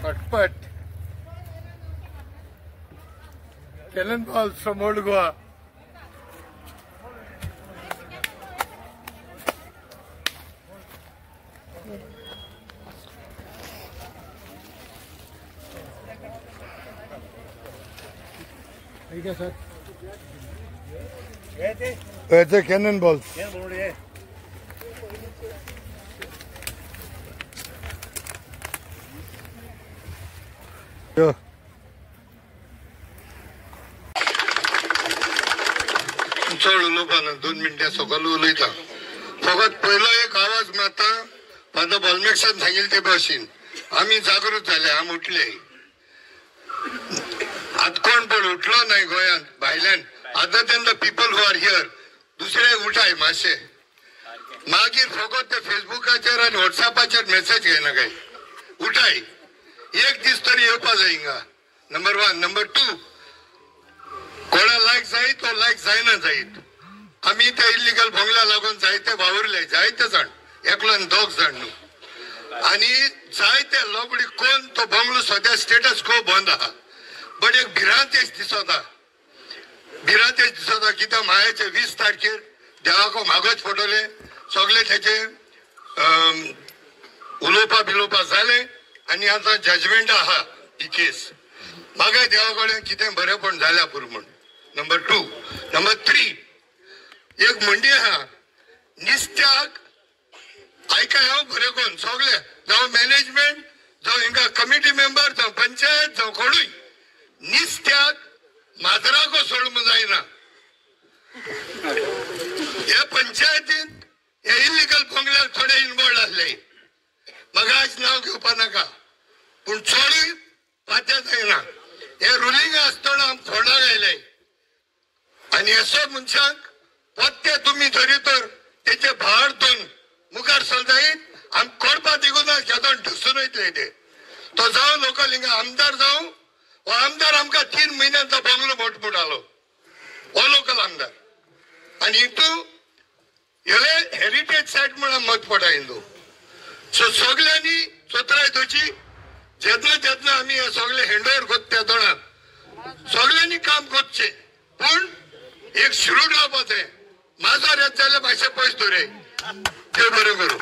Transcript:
Shortcut. Cannonballs from Old Goa. It's a cannonballs. Yeah. चढ उलोवपाना 2 मिनटां सकयल उलयता फकत पयलो एक आवाज मारता फादर बॉलमेक्सान सांगिल्ले ते भाशेन आमी जागृत जाले आम उठले आत कोण पण उठलो नाही गोंयांत भायल्यान other than the people who are here दुसरे उठाय मातशे मागीर फकत ते फेसबुकाचेर आनी व्हॉट्सॲपाचेर मेसेज घेयना काय उठाय एक दीस तरी येवपा जाय हिंगा नंबर 1 नंबर 2 कोणा लायक जायत तो लायक जायना जायत आमी त्या इल्लीगल बंगला लागून जायते वावरले जायते जाण एकलो 2 जाण न्हू आनी जायते लोगडी कोण तो बंगलो सद्या स्टेटस को बंद आहा बट एक भिरांतेश दिसता कित्याक मायाचे 20 तारखेर देवाको मागोच पडटले सगळे त्याचे उलोवपा बिलोवपा जाले आनी आतां जजमेंट आहा ही केस म्हाका देवा कडेन कितें बरेंपण जाल्या पुरो म्हण नंबर 2 नंबर 3 एक मंडी आहा निस्त्याक आयकाय हांव बरें कोण सगळे जावं मॅनेजमेंट जावं हिंगा कमिटी मेंबर जावं पंचायत जावं कोणूय निस्त्याक माजराको सोडूंक जायना ह्या पंचायतीन हे इल्लीगल बंगल्याक थोडे इन्वॉल्ड आसले म्हाका आज नांव घेवपा नाका पूण चडूय पात्या जायना हे रुलींग आसतना आमी फोंडा गायले आनी असो मनशाक पत्ते तुमी धरी तर तेचे भार दोन मुखार चलतायत आमी कोडपा दिगूना घेतून ढुसून वयतले ते तो जावं लोकल हिंगा आमदार जावं हो आमदार आमकां 3 म्हयन्यांचो बंगलो मोठमोठालो हो लोकल आमदार आनी हितू हेले हेरिटेज सायट म्हणून मत पडा हिंदू सो सगळ्यांनी चोत्राय दोची जेन्ना आमी हे सगळे हँडओव्हर करता त्या दोणाक सगळ्यांनी काम करचें पूण एक शिरूड लावपाचें माझो रेत जाल्यार मातशें पयस दवरे देव बरें करूं